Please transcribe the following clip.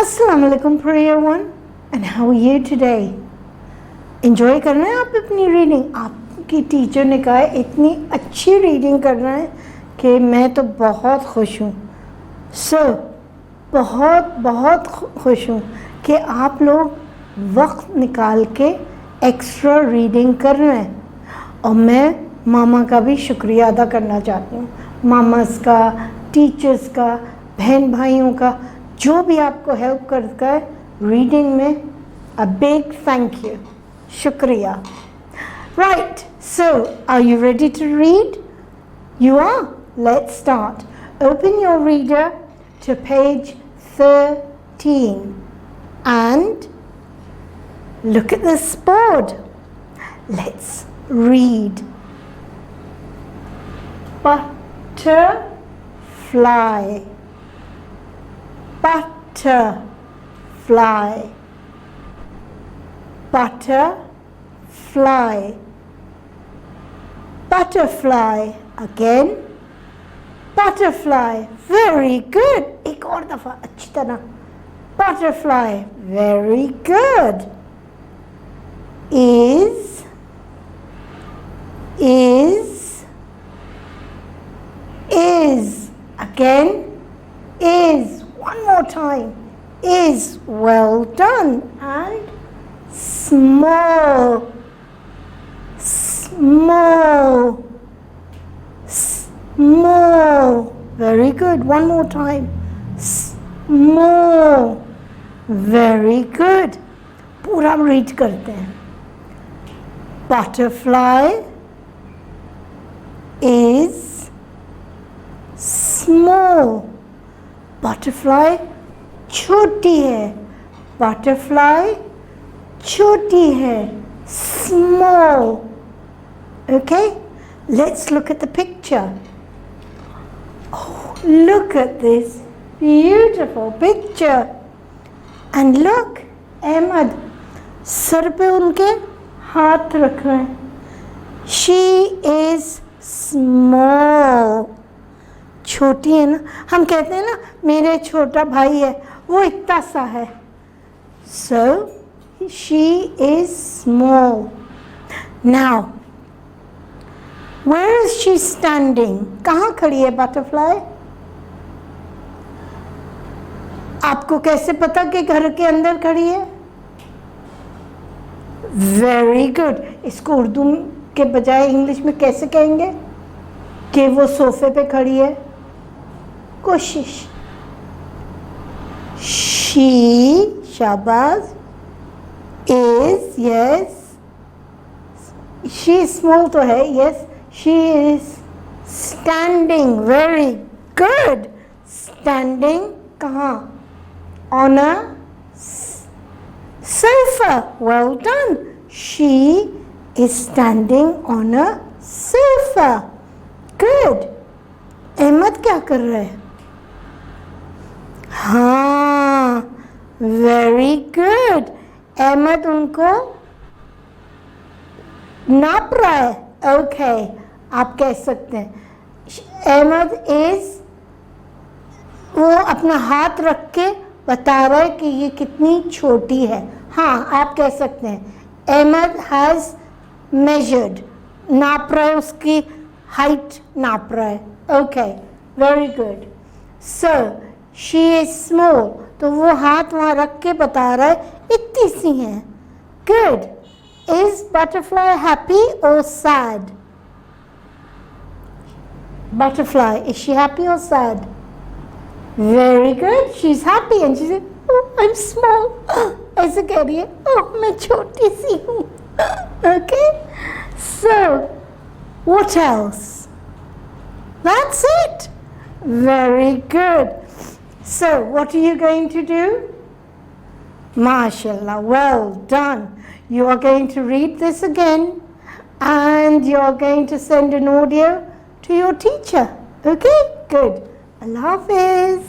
Assalamu alaikum prayer one, and how are you today? Enjoy कर रहे हैं आप अपनी रीडिंग? आपकी टीचर ने कहा है इतनी अच्छी रीडिंग करना है कि मैं तो बहुत खुश हूँ। बहुत बहुत खुश हूँ कि आप लोग वक्त निकाल के एक्स्ट्रा रीडिंग कर रहे हैं, और मैं मामा का भी शुक्रिया अदा करना चाहती हूँ, मामास का, टीचर्स का, बहन भाइयों का, जो भी आपको हेल्प करता है रीडिंग में, अ बिग थैंक यू, शुक्रिया। Right, so are you ready to read? You are? Let's start. Open your reader to page 13 and look at this board. Let's read. Butterfly, butterfly, butterfly, butterfly. Again, butterfly. Very good. एक और दफा अच्छी तरह. Butterfly. Very good. Is. Again, is. One more time. Is. Well done. And small. Small. Very good. One more time. Small. Very good. पूरा read करते हैं. Butterfly is small. Butterfly छोटी है. Butterfly छोटी है. Small. Okay? Let's look at the picture. Oh, look at this beautiful picture. And look, Ahmed, sir पे उनके हाथ रख रहे हैं. She is small. छोटी है ना. हम कहते हैं ना मेरे छोटा भाई है, वो इतना सा है. So, she is small. Now, where is she standing? कहाँ खड़ी है बटरफ्लाई? आपको कैसे पता कि घर के अंदर खड़ी है? Very good. इसको उर्दू के बजाय इंग्लिश में कैसे कहेंगे कि वो सोफे पे खड़ी है? कोशिश. She, शाबाश, is, yes. She is small तो है, yes. She is standing. Very good. Standing कहाँ? On a sofa. Well done. She is standing on a sofa. Good. Ahmad क्या कर रहा है? हाँ, very good. अहमद उनको नाप रहा है. Okay, आप कह सकते हैं अहमद is, वो अपना हाथ रख के बता रहा है कि ये कितनी छोटी है. हाँ, आप कह सकते हैं अहमद has measured, नाप रहा है, उसकी हाइट नाप रहा है. Okay, very good. So, she is small. तो वो हाथ वहाँ रख के बता रहा है इतनी सी है. Good. Is butterfly happy or sad? Butterfly, is she happy or sad? Very good. She's happy and she said, "Oh, I'm small." ऐसे कह रही है, "Oh, मैं छोटी सी हूँ." Okay. So, what else? That's it. Very good. So, what are you going to do? MashaAllah, well done. You are going to read this again and you are going to send an audio to your teacher. Okay? Good. Allah Hafiz.